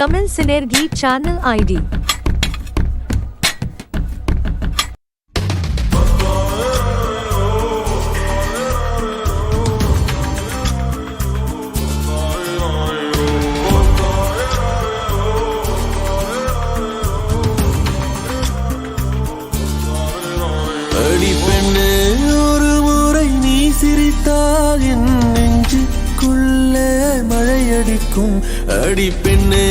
Tamil Synergy Channel ID. அடி பெண்ணே ஒரு முறை நீ சிரித்தால் என் நெஞ்சுக்குள்ளே மழையடிக்கும். அடி பெண்ணே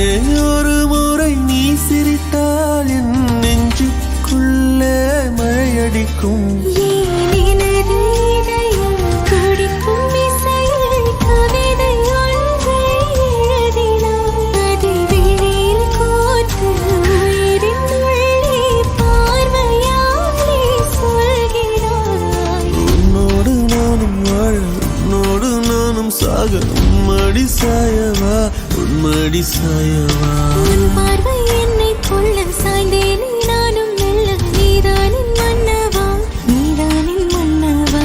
ஒரு முறை நீ சிரித்தால் என் நெஞ்சுக்குள்ளே மழையடிக்கும். சாக உம்மடி சாயவா உன்மடி சாயவா உன் பார்வை என்னை கொள்ள சாய்ந்தேனே நானும் மெல்ல நீதானின் மன்னவா நீதானின் மன்னவா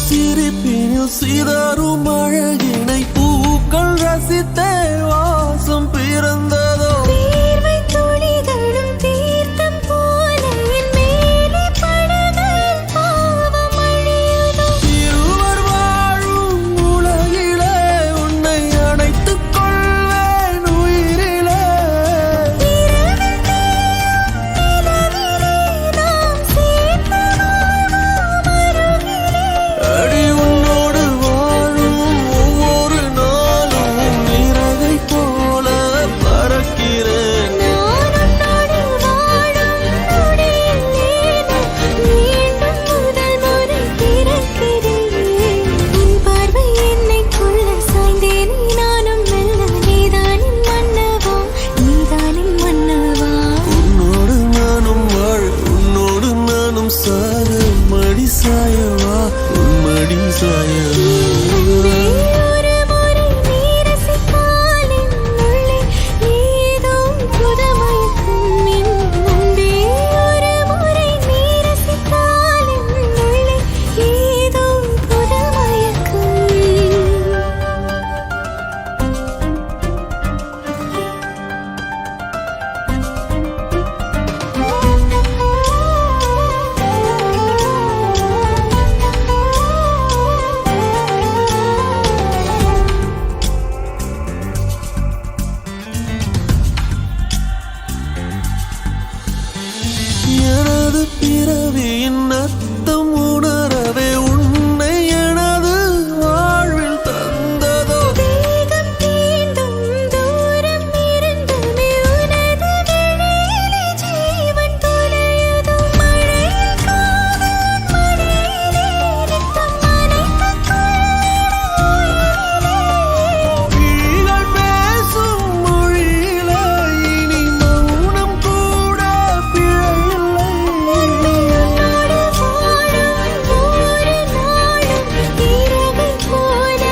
சிரிப்பினில் சிதறும் அழகினை பூக்கள் ரசித்தே வாசம் பிறந்ததோ. தீர்வை துளிகளும் தீர்த்தம் போல என் மேலே படுகையில் பாவம் அழியுதோ. இருவர் வாழும் உலகிலே உன்னை அணைத்துக் கொள்வேன் உயிரிலே. அடி உன்னோடு வாழும் ஒவ்வொரு நாளும் நிறகை போல பறக்கிறேன். நான் உன்னோடு வாழும் நொடியில் மீண்டும் முதல் முறை பிறக்கிறேன். உன் பார்வை என்னை கொள்ள சாய்ந்தேனே நானும் மெல்ல நீதானின் மன்னவா நீதானின் மன்னவா. உன்னோடு நானும் வாழ உன்னோடு நானும் சாக மடி சாயவா உன்மடி சாயவா. ஒரு முறை நீ ரசித்தால் என் உள்ளே ஏதோ புதுமயக்கம். என் அன்பே ஒரு முறை நீ ரசித்தால் என் உள்ளே ஏதோ புதுமயக்கம். எனது பிறவியின் அர்த்தம் உணரவே உன்னை எனது வாழ்வில் தந்ததோ. வேகம் தீண்டும் தூரம் இருந்துமே உனது விழியிலே ஜீவன் தொலையுதோ. மழையில் காதல் மடியிலே ரத்தம் அனைத்துக் விழிகள் பேசும் மொழியிலே இனி மௌனம் கூட பிழையில்லை. உன்னோடு வாழும் ஒவ்வொரு நாளும் இரவை போல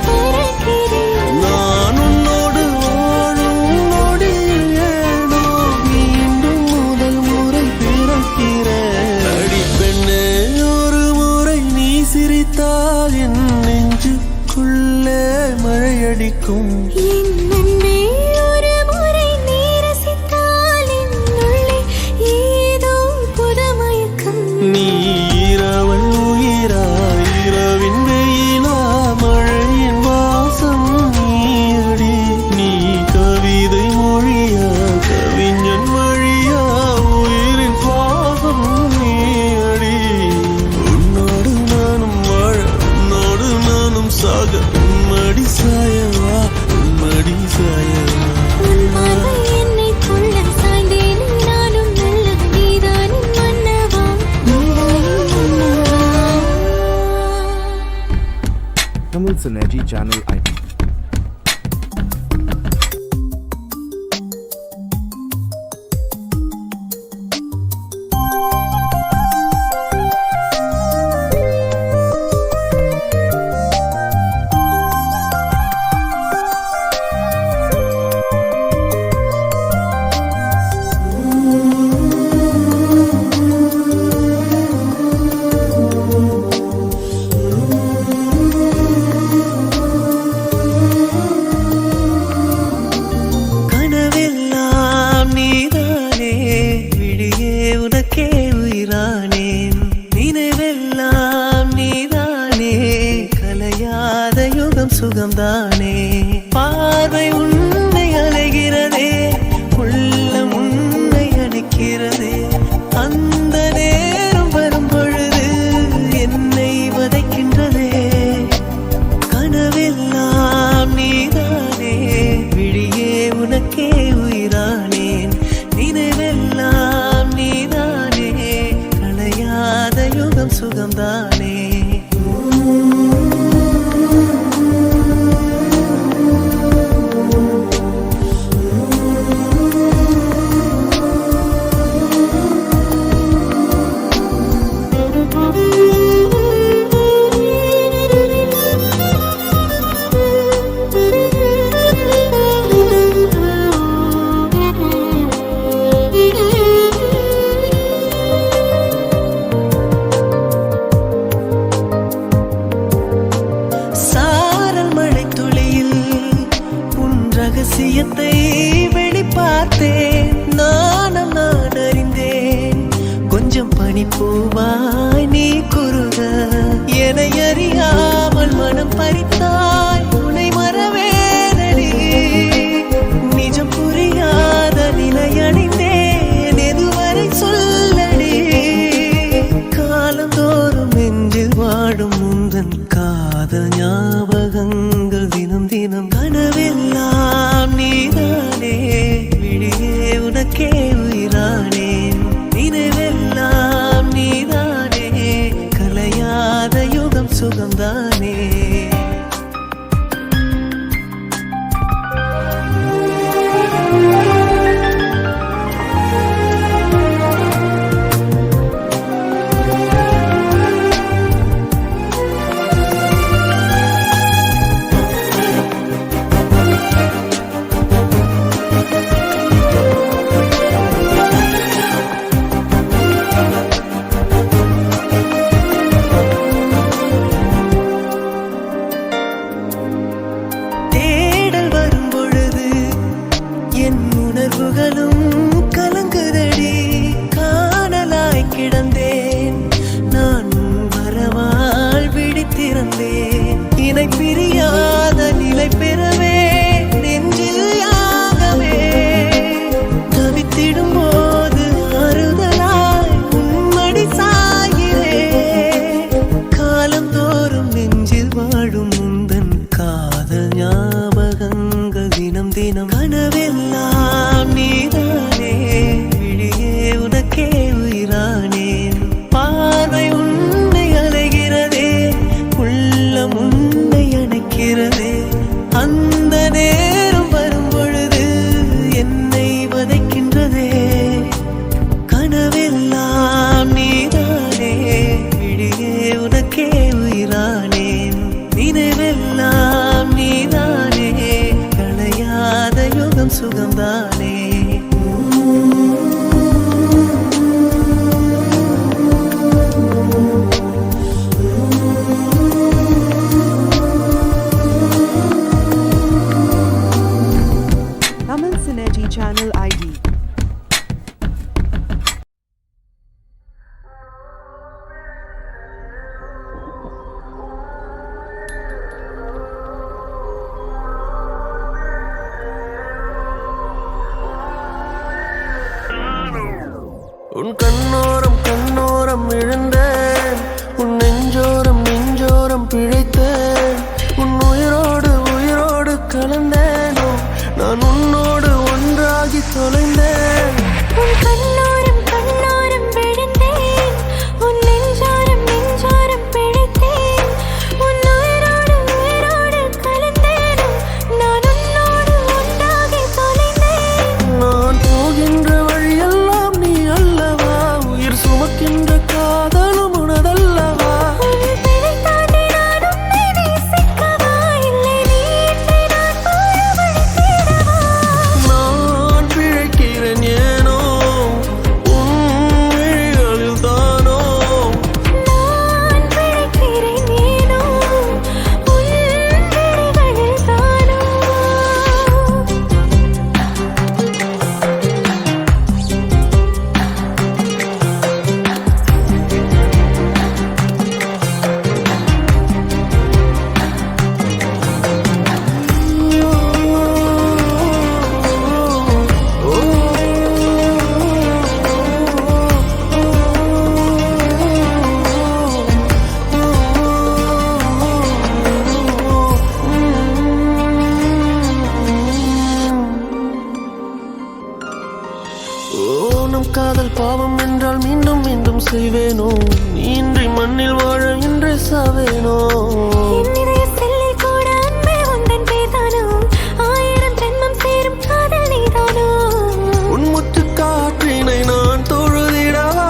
பறக்கிறேன். நான் உன்னோடு வாழும் நொடியில் ஏனோ மீண்டும் முதல் முறை பிறக்கிறேன். அடி பெண்ணே ஒரு முறை நீ சிரித்தால் என் நெஞ்சுக்குள்ளே மழையடிக்கும். என் அன்பே ஒரு முறை நீ ரசித்தால் என் உள்ளே ஏதோ புதுமயக்கம். நீ இரவல் உயிரா இரவின் வெயிலா மழையின் வாசம் நீயடி. நீ கவிதை மொழியா கவிஞன் மொழியா உயிரின் சுவாசம் நீயடி. உன்னோடு நானும் வாழ உன்னோடு நானும் சாக உன்மடி சாயவா உன்மடி சாயவா. உன் பார்வை என்னை கொள்ள சாய்ந்தேனே நானும் மெல்ல நீதானின் மன்னவா நீதானின் மன்னவா. Tamil Synergy Channel ID. கனவெல்லாம் நீதானே விழியே உனக்கே உயிரானேன் நினைவெல்லாம் நீதானே கலையாத யுகம் சுகம்தானே பார்வை உன்னை அலைகிறதே உள்ளம் உன்னை அணைக்கிறதே அந்த நேரம் வரும் பொழுது என்னை வதைக்கின்றதே கனவெல்லாம் நீதானே விழியே உனக்கே உயிரானேன் நினைவெல்லாம் நீதானே கலையாத யுகம் சுகம்தானே சாரல் மழை துளியில் உன் ரகசியத்தை வெளிப்பார்த்தேன் நானும் நான் அறிந்தேன் கொஞ்சம் பனிப்பூவாய் நீ குறுக என்னை அறியாமல் மனம் பறித்தாய் உன்னை மறவேனடி நிஜம் புரியாத நிலையடைந்தேன் எதுவரை சொல்லடி காலந்தோறும் நெஞ்சில் வாடும் முந்தன் காதல் ஞாபகங்கள் தினம் தினம் கனவெல்லாம் நீதானே விழியே உனக்கே உயிரானேன் நினைவெல்லாம் நீதானே கலையாத யுகம் சுகம்தானே தேடல் வரும் பொழுது என் உணர்வுகளும் கலங்குதடி காணலாய் கிடந்தேன் நான் உன் வரவால் விழித்திருந்தேன் இணை பிரியாத நிலை பெறவே நெஞ்சில் யாகவே தவித்திடும் போது ஆறுதலாய் உன்மடி சாகிறேன் காலந்தோறும் நெஞ்சில் வாழும் முந்தன் காதல் ஞாபகங்கள் தினம் தினம் கனவெல்லாம் நீதானே விழியே உனக்கே உயிரானேன் பார்வை உன்னை அலைகிறதே உள்ளம் உன்னை அணைக்கிறதே அந்த நேரம் வரும் பொழுது என்னை வதைக்கின்றதே கனவெல்லாம் நீதானே விழியே உனக்கே உயிரானேன் நினைவெல்லாம் நீதானே கலையாத யுகம் சுகம்தானே Tamil Synergy Channel ID. உன் கண்ணோரம் கண்ணோரம் விழுந்தேன் உன் நெஞ்சோரம் நெஞ்சோரம் பிழைத்தேன் உன் உயிரோடு உயிரோடு கலந்தேனோ நான் உன்னோடு ஒன்றாகி தொலைந்தேன் உன் கண்ணோரம் கண்ணோரம் விழுந்தேன் உன் நெஞ்சோரம் நெஞ்சோரம் பிழைத்தேன் உன் உயிரோடு செய்வேனோ நீ இன்றி மண்ணில் வாழ இன்று சாவேனோ உன் முத்து காற்றினை நான் தொழுதிடவா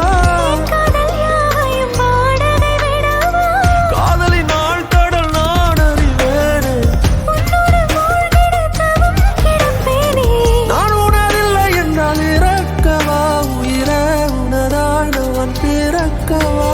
காதலின் நாள் கடல் நான் அறிவேனே நான் உணரில்லை என்றால் இறக்கவா உயிரே உனதால் நான் பிறக்கவா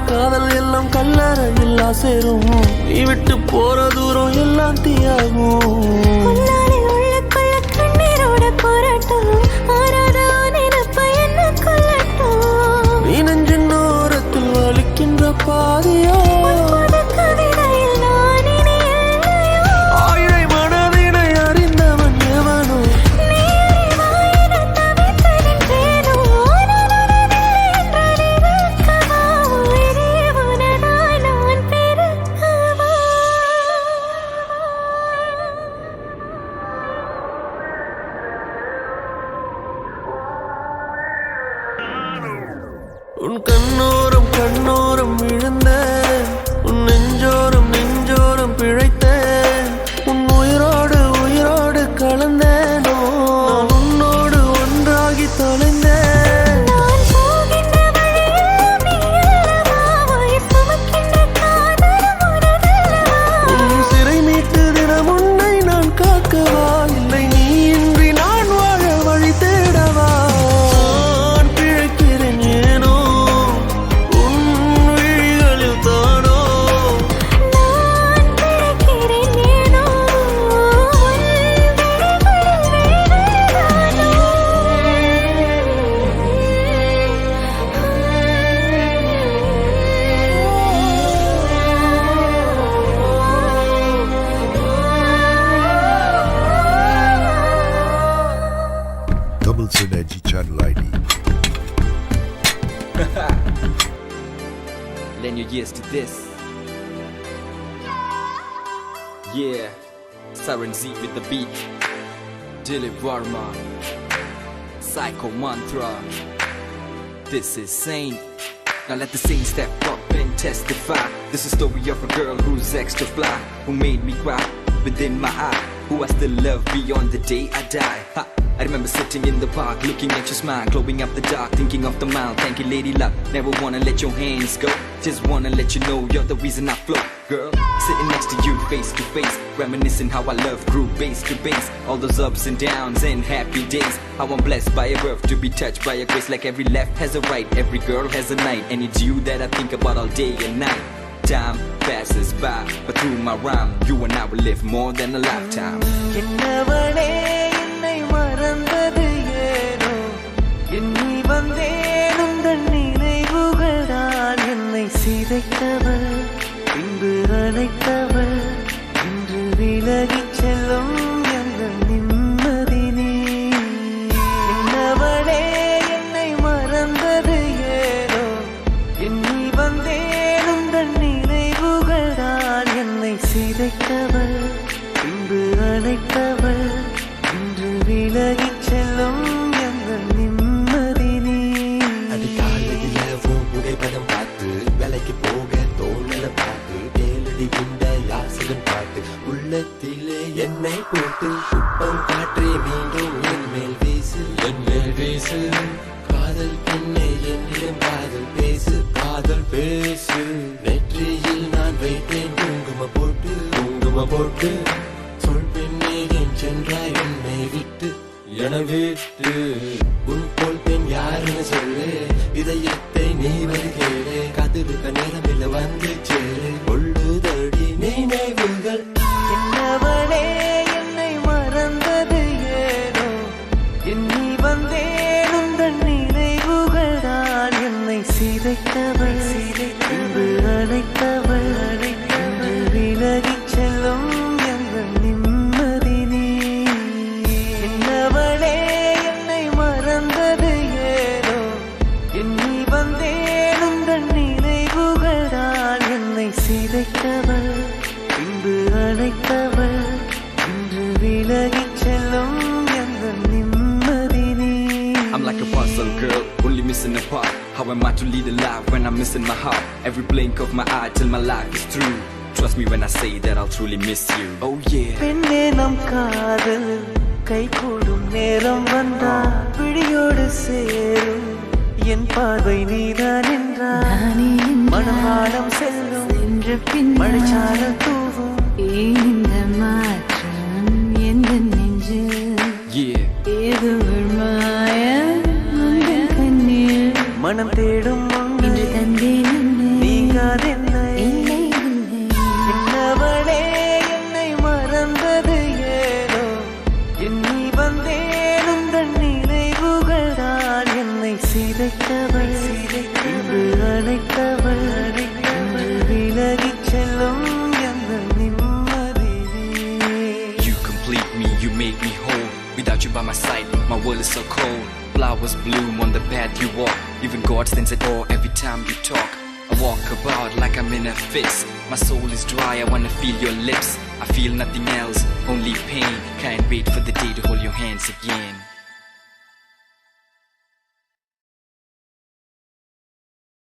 காதல் எல்லாம் கல்லறையில் சேரும் நீ விட்டு போற தூரம் எல்லாம் தீயாகும் நீ நெஞ்சின் ஓரத்தில் வலிக்கின்ற பாதியோ ஆயிரை மனதினை அறிந்தவன் எவனோ உன் கண்ணோரம் கண்ணோரம் விழுந்தேன் உன் நெஞ்சோரம் நெஞ்சோரம் பிழைத்தேன் உன் உயிரோடு உயிரோடு கலந்தேனோ நான் உன்னோடு ஒன்றாகி தொலைந்தேன் உன் சிறை மீட்டு தினம் உன்னை நான் காக்கவா இல்லை நீ இன்றி நான் வாழ வழி தேடவா Double Synergy Channel ID. Lend your ears to this. Yeah, Siren Z with the beat. Dilip Varma, Psycho Mantra. This is Saint. Now let the saint step up and testify. This is the story of a girl who's extra fly, who made me cry within my eye, who I still love beyond the day I die. Ha. I remember sitting in the park, looking at your smile, glowing up the dark, thinking of the mile. Thank you, lady luck. Never wanna let your hands go. Just wanna let you know you're the reason I float, girl. Sitting next to you, face to face, reminiscing how our love grew base to base. All those ups and downs and happy days. How I'm blessed by your birth to be touched by your grace. Like every left has a right, every girl has a night, and it's you that I think about all day and night. Time passes by, but through my rhyme, you and I will live more than a lifetime. மறந்தது ஏனோ எண்ணி வந்தேன் உந்தன் நினைவுகள் தான் என்னை சிதைத்தவள் பின்பு அழைத்தவள் இன்று விலகிச் செல்லும் எந்த நிம்மதி நீ என்னவளே என்னை மறந்தது ஏனோ எண்ணி வந்தேன் உந்தன் நினைவுகள் தான் என்னை சிதைத்தவள் பின்பு அழைத்தவள் விலகிச் செல்லும் எந்த நிம்மதி நீ அதிகாலையில் மலைக்கு போக தோணல பாட்டு கேளடி இந்த யாசகன் பாட்டு உள்ளத்திலே என்னை போட்டு குப்பம் காற்றே மீண்டும் என் மேல் வீசு காதல் பெண்ணே என்னிடம் காதல் பேசு நெற்றியில் நான் வைத்தேன் குங்கும போட்டு சொல் பெண்ணே என் சென்றாய் என்னை விட்டு உன் போல் பெண் யாருன்னு சொல்லு இதயத்தை நீ வருகிறே கதிருக்க நேரமில்ல வந்து சேரு கொள்ளுதடி நினைவுகள் என்னவளே என்னை மறந்தது ஏனோ எண்ணி வந்தேன் உந்தன் நினைவுகள் தான் என்னை சிதைத்தவள் பின்பு அழைத்தவள் என்று விலகிச் செல்லும் எங்கள் நிம்மதி நீ என்னவளே என்னை மறந்தது ஏனோ எண்ணி வந்தேன் உந்தன் நினைவுகள் தான் என்னை சிதைத்தவள் பின்பு அழைத்தவள் என்று விலகிச் செல்லும் எங்கள் நிம்மதி நீ I'm like a puzzle girl, only missing a part. How am I to lead a life when I'm missing my heart? Every blink of my eye till my life is through. Trust me when I say that I'll truly miss you. Oh yeah. பெண்ணே நம் காதல் கை கூடும் நேரம் வந்தா பிடியோடு சேரும் என் பார்வை நீதான் என்றார் மனமானம் செல்லும் என்று பின் மழைச்சாரல் தூவும் இந்த மாற்றம் எந்த நெஞ்சில் Yeah. ஏதோ ஒரு மாயம் உந்தன் கண்ணில் மனம் தேடும் இன்று ஒன்று தந்தேன் என்னை. நீங்காதென்னை இல்லை என்னவளே என்னை மறந்தது ஏனோ எண்ணி வந்தேன் உந்தன் நினைவுகள் தான் என்னை சிதைத்தவள் இன்று அழைத்தவள் என்று விலகிச் செல்லும் எங்கள் நிம்மதி You complete me, you make me whole. Without you by my side, my world is so cold. Flowers bloom on the path you walk. Even God stands at awe every time you talk. I walk about like I'm in a fix. My soul is dry, I wanna feel your lips. I feel nothing else, only pain. Can't wait for the day to hold your hands again.